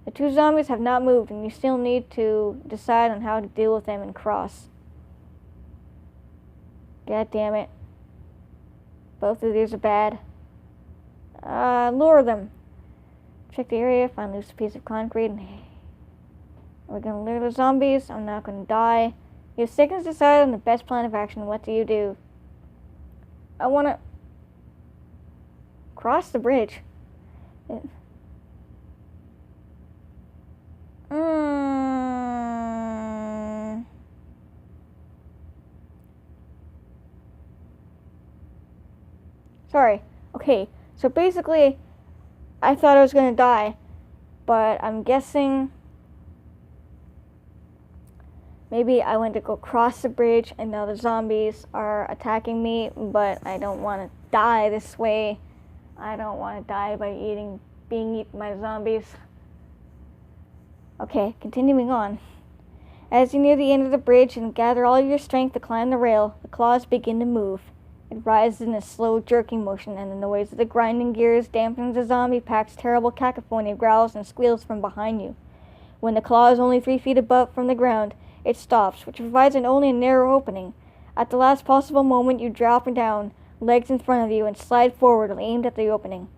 The two zombies have not moved, and you still need to decide on how to deal with them and cross. God damn it. Both of these are bad. Lure them. Check the area, find a loose piece of concrete, and we're gonna lure the zombies. I'm not gonna die. You have seconds to decide on the best plan of action. What do you do? I wanna cross the bridge. Sorry. Okay, so basically, I thought I was gonna die, but I'm guessing maybe I went to go cross the bridge and now the zombies are attacking me, but I don't want to die this way. I don't want to die by being eaten by zombies. Okay, continuing on. As you near the end of the bridge and gather all your strength to climb the rail, the claws begin to move. It rises in a slow, jerking motion, and the noise of the grinding gears dampens the zombie pack's terrible cacophony of growls and squeals from behind you. When the claw is only 3 feet above from the ground, it stops, which provides only a narrow opening. At the last possible moment, you drop down, legs in front of you, and slide forward, aimed at the opening.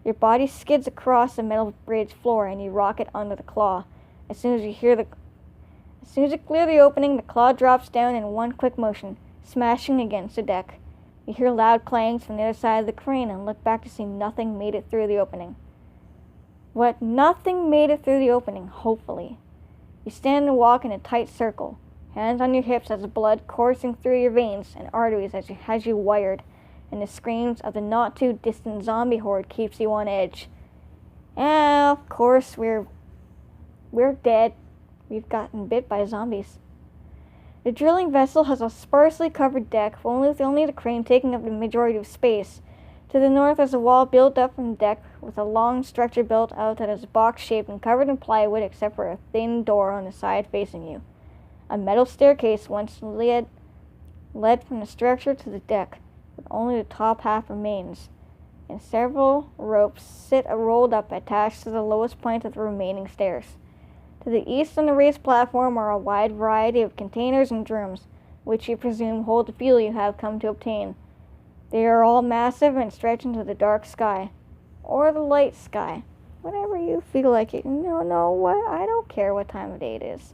Your body skids across the metal bridge floor, and you rocket under the claw. As soon as you clear the opening, the claw drops down in one quick motion, smashing against the deck. You hear loud clangs from the other side of the crane and look back to see nothing made it through the opening. Nothing made it through the opening, hopefully. You stand and walk in a tight circle, hands on your hips as blood coursing through your veins and arteries as you wired, and the screams of the not-too-distant zombie horde keeps you on edge. And, of course, we're dead. We've gotten bit by zombies. The drilling vessel has a sparsely covered deck, with only the crane taking up the majority of space. To the north is a wall built up from the deck, with a long structure built out that is box-shaped and covered in plywood except for a thin door on the side facing you. A metal staircase once led from the structure to the deck, but only the top half remains, and several ropes sit rolled up attached to the lowest point of the remaining stairs. To the east on the raised platform are a wide variety of containers and drums, which you presume hold the fuel you have come to obtain. They are all massive and stretch into the dark sky, or the light sky, whatever you feel like it. I don't care what time of day it is.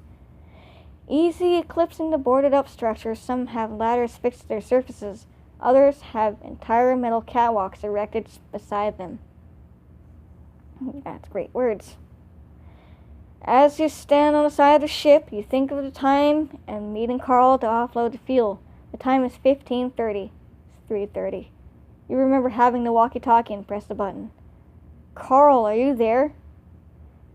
Easy eclipsing the boarded-up structures, some have ladders fixed to their surfaces, others have entire metal catwalks erected beside them. That's great words. As you stand on the side of the ship, you think of the time and meeting Carl to offload the fuel. The time is 15:30. It's 3:30. You remember having the walkie-talkie and press the button. Carl, are you there?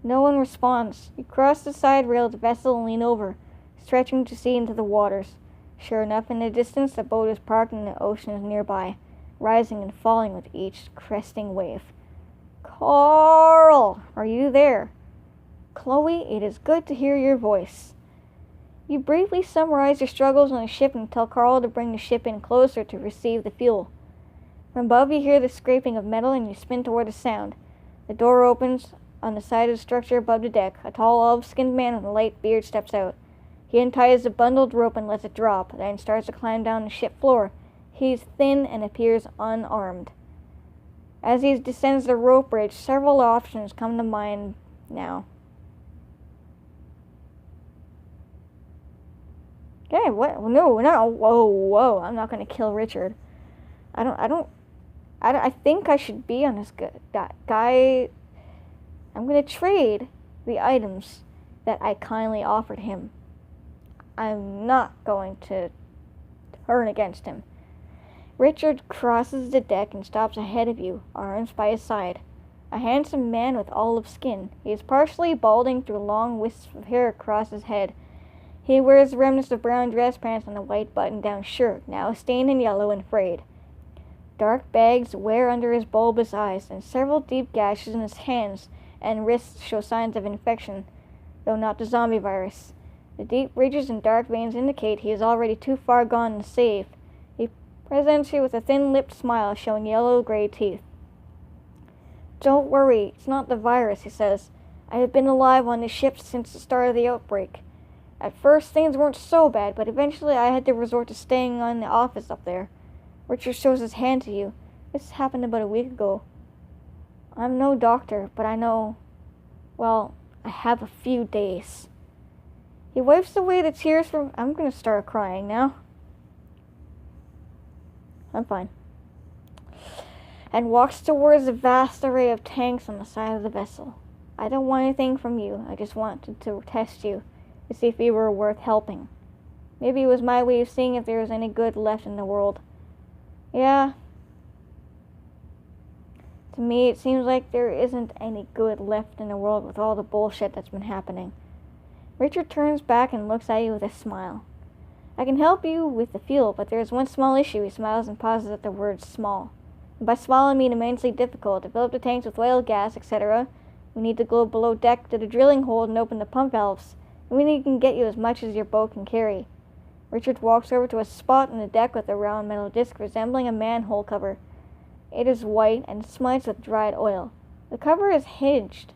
No one responds. You cross the side rail of the vessel and lean over, stretching to see into the waters. Sure enough, in the distance, the boat is parked and the ocean is nearby, rising and falling with each cresting wave. Carl, are you there? Chloe, it is good to hear your voice. You briefly summarize your struggles on the ship and tell Carl to bring the ship in closer to receive the fuel. From above you hear the scraping of metal and you spin toward the sound. The door opens On the side of the structure above the deck, a tall olive-skinned man with a light beard steps out. He unties the bundled rope and lets it drop, then starts to climb down the ship floor. He is thin and appears unarmed. As he descends the rope bridge, several options come to mind now. Okay, what? No, whoa, I'm not gonna kill Richard. I think I should be on this guy. I'm gonna trade the items that I kindly offered him. I'm not going to turn against him. Richard crosses the deck and stops ahead of you, arms by his side. A handsome man with olive skin. He is partially balding through long wisps of hair across his head. He wears remnants of brown dress pants and a white button-down shirt, now stained in yellow and frayed. Dark bags wear under his bulbous eyes, and several deep gashes in his hands and wrists show signs of infection, though not the zombie virus. The deep ridges and dark veins indicate he is already too far gone to save. He presents you with a thin-lipped smile showing yellow-gray teeth. Don't worry, it's not the virus, he says. I have been alive on this ship since the start of the outbreak. At first, things weren't so bad, but eventually I had to resort to staying in the office up there. Richard shows his hand to you. This happened about a week ago. I'm no doctor, but I know, well, I have a few days. He wipes away the tears from... I'm gonna start crying now. I'm fine. And walks towards the vast array of tanks on the side of the vessel. I don't want anything from you. I just wanted to test you, to see if you were worth helping. Maybe it was my way of seeing if there was any good left in the world. Yeah. To me, it seems like there isn't any good left in the world with all the bullshit that's been happening. Richard turns back and looks at you with a smile. I can help you with the fuel, but there is one small issue. He smiles and pauses at the word small. And by small, I mean immensely difficult. To fill up the tanks with oil, gas, etc., we need to go below deck to the drilling hole and open the pump valves. And we need to get you as much as your boat can carry. Richard walks over to a spot in the deck with a round metal disc resembling a manhole cover. It is white and smudged with dried oil. The cover is hinged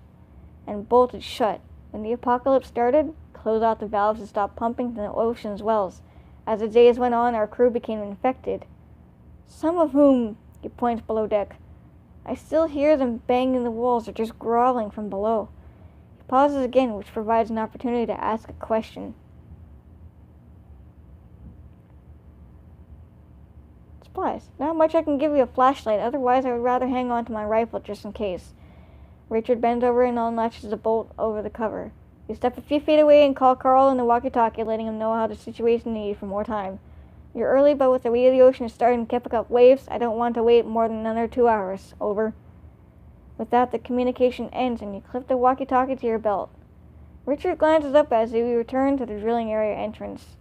and bolted shut. When the apocalypse started, closed off the valves and stopped pumping to the ocean's wells. As the days went on, our crew became infected. Some of whom, he points below deck. I still hear them banging the walls or just groveling from below. He pauses again, which provides an opportunity to ask a question. Supplies. Not much I can give you a flashlight, otherwise I would rather hang on to my rifle just in case. Richard bends over and unlatches the bolt over the cover. You step a few feet away and call Carl in the walkie-talkie, letting him know how the situation needs for more time. You're early, but with the way the ocean is starting to pick up waves, I don't want to wait more than another 2 hours. Over. With that, the communication ends, and you clip the walkie-talkie to your belt. Richard glances up as you return to the drilling area entrance.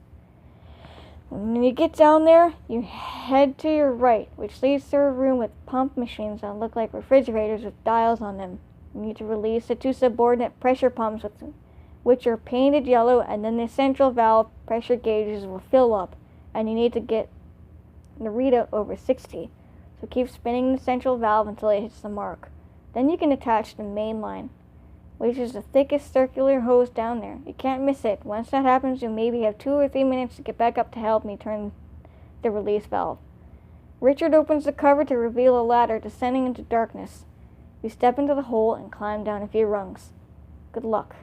When you get down there, you head to your right, which leads to a room with pump machines that look like refrigerators with dials on them. You need to release the two subordinate pressure pumps, which are painted yellow, and then the central valve pressure gauges will fill up, and you need to get the readout over 60. So keep spinning the central valve until it hits the mark. Then you can attach the main line, which is the thickest circular hose down there. You can't miss it. Once that happens, you'll maybe have 2 or 3 minutes to get back up to help me turn the release valve. Richard opens the cover to reveal a ladder descending into darkness. You step into the hole and climb down a few rungs. Good luck.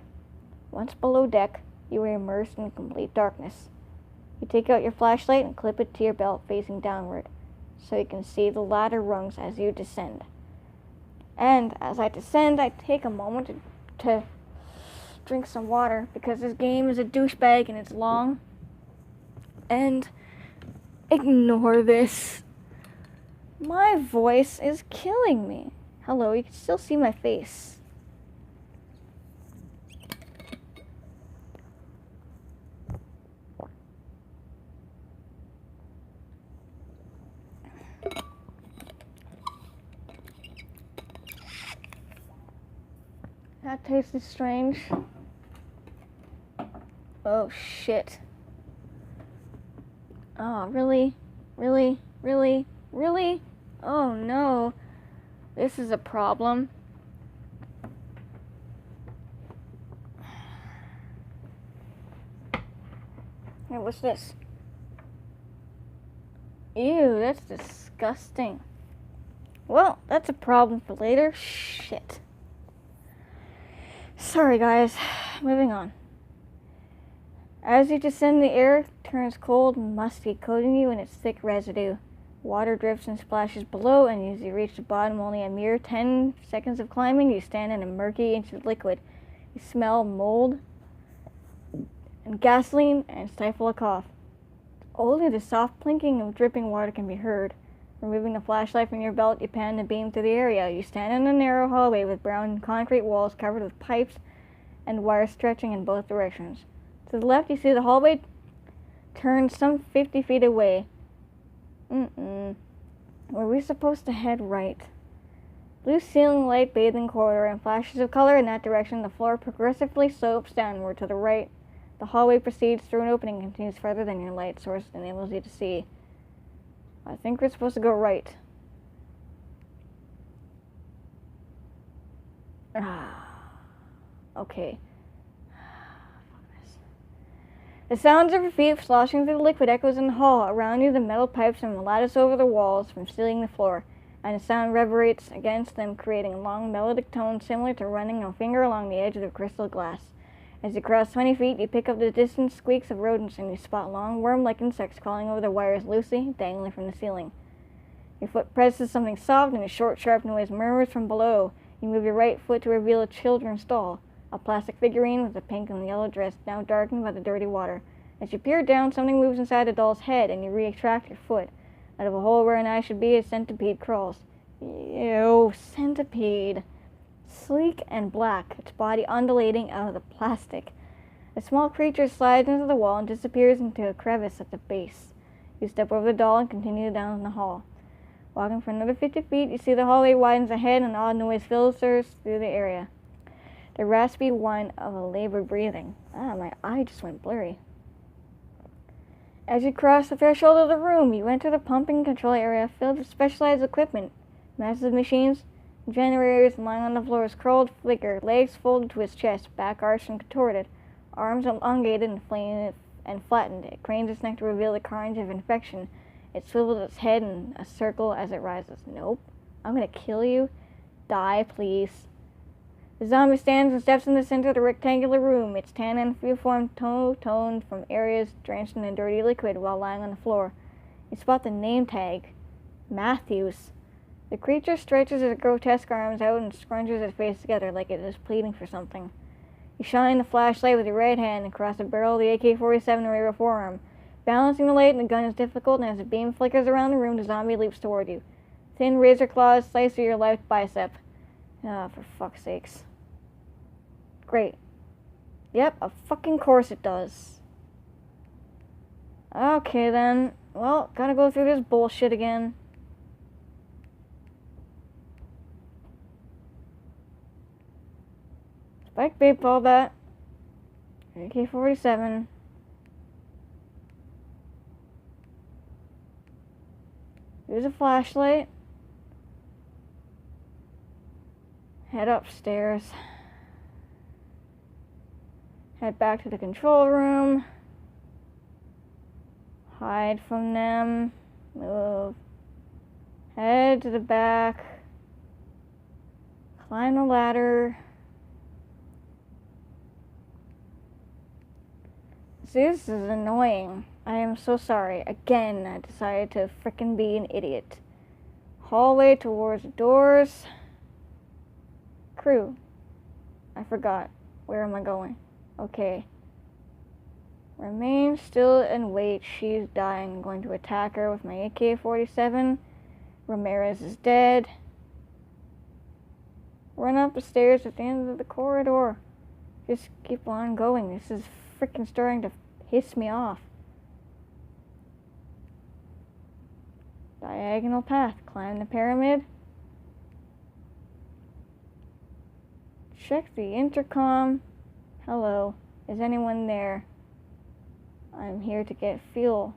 Once below deck, you are immersed in complete darkness. You take out your flashlight and clip it to your belt facing downward, so you can see the ladder rungs as you descend. And as I descend, I take a moment to drink some water, because this game is a douchebag and it's long. And ignore this. My voice is killing me. Hello, you can still see my face. That tasted strange. Oh shit. Oh, really? Really? Really? Really? Oh no. This is a problem. Hey, what's this? Ew, that's disgusting. Well, that's a problem for later. Shit. Sorry, guys. Moving on. As you descend, the air turns cold and musty, coating you in its thick residue. Water drifts and splashes below, and as you reach the bottom, only a mere 10 seconds of climbing, you stand in a murky inch of liquid. You smell mold and gasoline and stifle a cough. Only the soft plinking of dripping water can be heard. Removing the flashlight from your belt, you pan the beam through the area. You stand in a narrow hallway with brown concrete walls covered with pipes and wires stretching in both directions. To the left, you see the hallway turns some 50 feet away. Were we supposed to head right? Blue ceiling light bathing corridor and flashes of color in that direction. The floor progressively slopes downward to the right. The hallway proceeds through an opening and continues further than your light source enables you to see. I think we're supposed to go right. Okay. The sounds of your feet sloshing through the liquid echoes in the hall. Around you, the metal pipes from the lattice over the walls, from ceiling to floor, and the sound reverberates against them, creating a long melodic tone similar to running a finger along the edge of the crystal glass. As you cross 20 feet, you pick up the distant squeaks of rodents, and you spot long worm-like insects crawling over the wires loosely, dangling from the ceiling. Your foot presses something soft, and a short, sharp noise murmurs from below. You move your right foot to reveal a children's doll, a plastic figurine with a pink and yellow dress now darkened by the dirty water. As you peer down, something moves inside the doll's head, and you retract your foot. Out of a hole where an eye should be, a centipede crawls. Ew, centipede. Sleek and black, its body undulating out of the plastic. The small creature slides into the wall and disappears into a crevice at the base. You step over the doll and continue down the hall. Walking for another 50 feet, you see the hallway widens ahead and an odd noise filters through the area. The raspy whine of a labored breathing. My eye just went blurry. As you cross the threshold of the room, you enter the pumping control area filled with specialized equipment. Massive machines, generators lying on the floor, his curled figure, legs folded to his chest, back arched and contorted, arms elongated and inflamed and flattened. It cranes its neck to reveal the carnage of infection. It swivels its head in a circle as it rises. Nope. I'm gonna kill you. Die, please. The zombie stands and steps in the center of the rectangular room, its tan and freeform toned from areas drenched in a dirty liquid while lying on the floor. You spot the name tag. Matthews. The creature stretches its grotesque arms out and scrunches its face together like it is pleading for something. You shine the flashlight with your right hand across the barrel of the AK-47 over your forearm. Balancing the light and the gun is difficult, and as the beam flickers around the room, the zombie leaps toward you. Thin razor claws slice through your left bicep. For fuck's sakes. Great. Yep, of fucking course it does. Okay then. Well, gotta go through this bullshit again. Spike baseball bat. AK-47. Use a flashlight. Head upstairs. Head back to the control room. Hide from them. Move. Head to the back. Climb the ladder. This is annoying. I am so sorry. Again, I decided to frickin' be an idiot. Hallway towards the doors. Crew. I forgot. Where am I going? Okay. Remain still and wait. She's dying. I'm going to attack her with my AK-47. Ramirez is dead. Run up the stairs at the end of the corridor. Just keep on going. This is freaking starting to piss me off. Diagonal path. Climb the pyramid. Check the intercom. Hello. Is anyone there? I'm here to get fuel.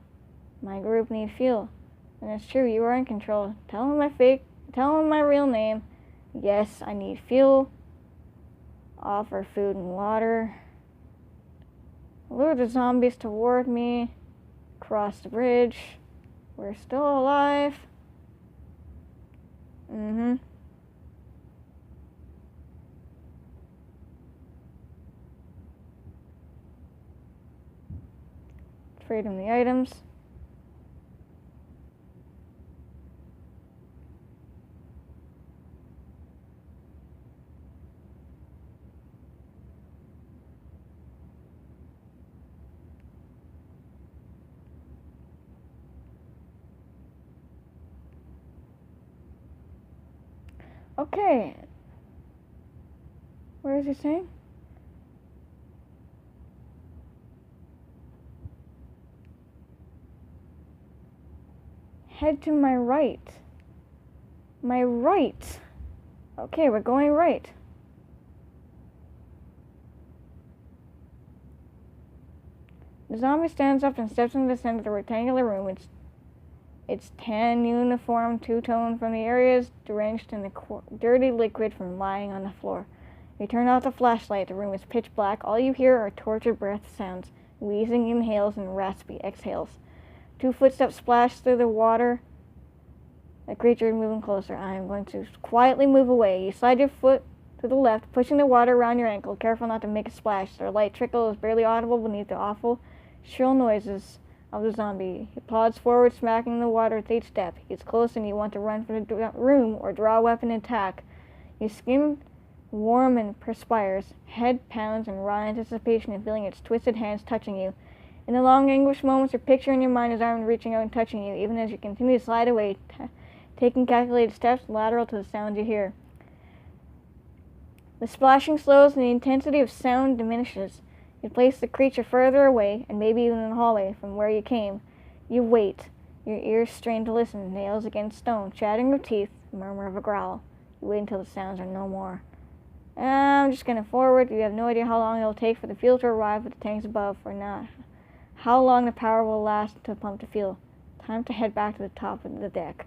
My group need fuel. And it's true, you are in control. Tell them my real name. Yes, I need fuel. Offer food and water. Lure the zombies toward me. Cross the bridge. We're still alive. Trade him the items. Okay. Where is he saying? Head to my right. My right. Okay, we're going right. The zombie stands up and steps into the center of the rectangular room. Its tan uniform two-tone from the areas drenched in the dirty liquid from lying on the floor. You turn off the flashlight. The room is pitch black. All you hear are tortured breath sounds, wheezing inhales and raspy exhales. 2 footsteps splash through the water. The creature is moving closer. I am going to quietly move away. You slide your foot to the left, pushing the water around your ankle, careful not to make a splash. Their light trickle is barely audible beneath the awful, shrill noises of the zombie. He plods forward, smacking the water with each step. He gets close and you want to run from the room or draw a weapon and attack. Your skin warm and perspires, head pounds in raw anticipation of feeling its twisted hands touching you. In the long anguish moments, your picture in your mind is arm reaching out and touching you, even as you continue to slide away, taking calculated steps lateral to the sound you hear. The splashing slows and the intensity of sound diminishes. You place the creature further away, and maybe even in the hallway from where you came. You wait, your ears strained to listen, nails against stone, chattering of teeth, murmur of a growl. You wait until the sounds are no more. I'm just gonna forward. You have no idea how long it'll take for the fuel to arrive at the tanks above, or not. How long the power will last to pump the fuel. Time to head back to the top of the deck.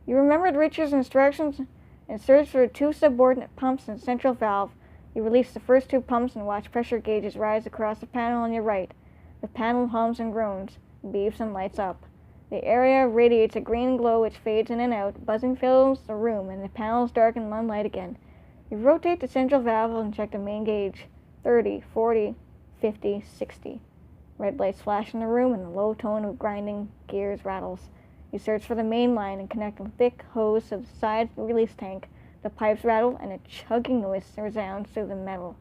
You remembered Richard's instructions and searched for 2 subordinate pumps and central valve. You release the first 2 pumps and watch pressure gauges rise across the panel on your right. The panel hums and groans, beeps and lights up. The area radiates a green glow which fades in and out. Buzzing fills the room and the panels darken in light again. You rotate the central valve and check the main gauge. 30, 40, 50, 60. Red lights flash in the room and the low tone of grinding gears rattles. You search for the main line and connect a thick hose to the side release tank. The pipes rattle and a chugging noise resounds through the metal.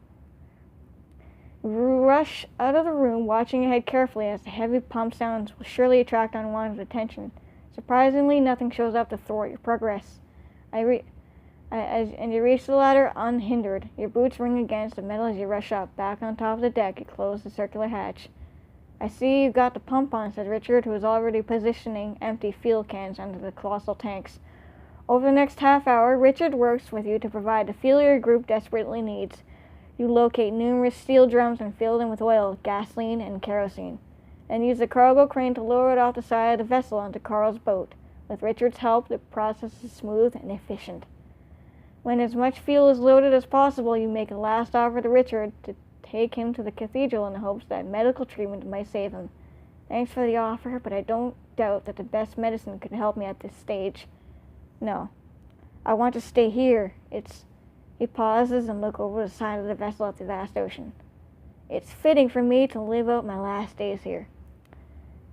You rush out of the room, watching ahead carefully as the heavy pump sounds will surely attract unwanted attention. Surprisingly, nothing shows up to thwart your progress. And you reach the ladder unhindered. Your boots ring against the metal as you rush up. Back on top of the deck, you close the circular hatch. I see you've got the pump on, said Richard, who was already positioning empty fuel cans under the colossal tanks. Over the next half hour, Richard works with you to provide the fuel your group desperately needs. You locate numerous steel drums and fill them with oil, gasoline, and kerosene. Then use the cargo crane to lower it off the side of the vessel onto Carl's boat. With Richard's help, the process is smooth and efficient. When as much fuel is loaded as possible, you make a last offer to Richard to take him to the cathedral in the hopes that medical treatment might save him. Thanks for the offer, but I don't doubt that the best medicine could help me at this stage. No, I want to stay here. He pauses and looks over the side of the vessel at the vast ocean. It's fitting for me to live out my last days here.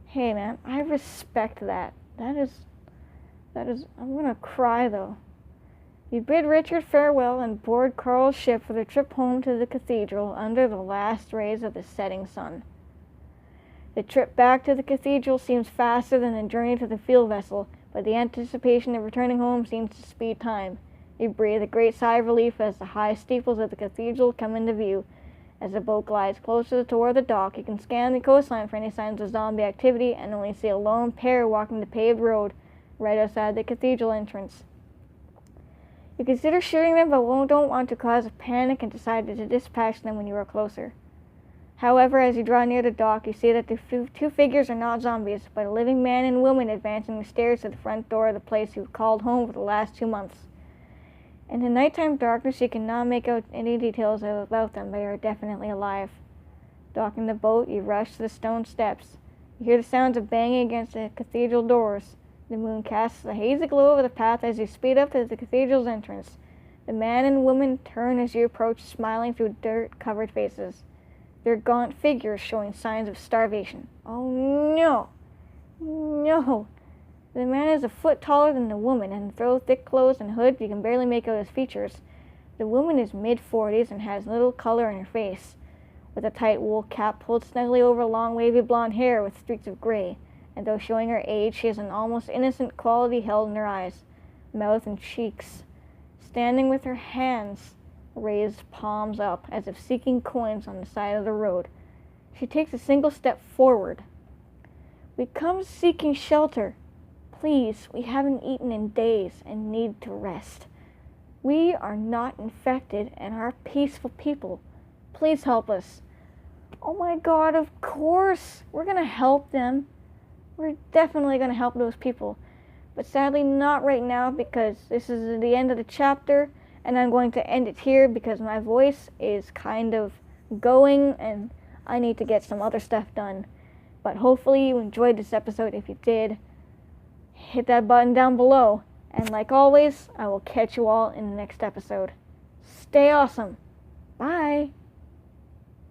Hey man, I respect that. That is, I'm gonna cry though. You bid Richard farewell and board Carl's ship for the trip home to the cathedral under the last rays of the setting sun. The trip back to the cathedral seems faster than the journey to the field vessel, but the anticipation of returning home seems to speed time. You breathe a great sigh of relief as the high steeples of the cathedral come into view. As the boat glides closer toward the dock, you can scan the coastline for any signs of zombie activity and only see a lone pair walking the paved road right outside the cathedral entrance. You consider shooting them, but don't want to cause a panic and decided to dispatch them when you are closer. However, as you draw near the dock, you see that the 2 figures are not zombies, but a living man and woman advancing the stairs to the front door of the place you've called home for the last 2 months. In the nighttime darkness, you cannot make out any details about them, but they are definitely alive. Docking the boat, you rush to the stone steps. You hear the sounds of banging against the cathedral doors. The moon casts a hazy glow over the path as you speed up to the cathedral's entrance. The man and woman turn as you approach, smiling through dirt-covered faces. Their gaunt figures showing signs of starvation. Oh no! No! The man is a foot taller than the woman, and through thick clothes and hood, you can barely make out his features. The woman is mid-40s and has little color in her face, with a tight wool cap pulled snugly over long wavy blonde hair with streaks of gray, and though showing her age, she has an almost innocent quality held in her eyes, mouth, and cheeks. Standing with her hands raised, palms up, as if seeking coins on the side of the road, she takes a single step forward. "We come seeking shelter. Please, we haven't eaten in days and need to rest. We are not infected and are peaceful people. Please help us." Oh my God, of course! We're gonna help them. We're definitely gonna help those people. But sadly not right now, because this is the end of the chapter, and I'm going to end it here because my voice is kind of going and I need to get some other stuff done. But hopefully you enjoyed this episode. If you did, hit that button down below. And like always, I will catch you all in the next episode. Stay awesome. Bye.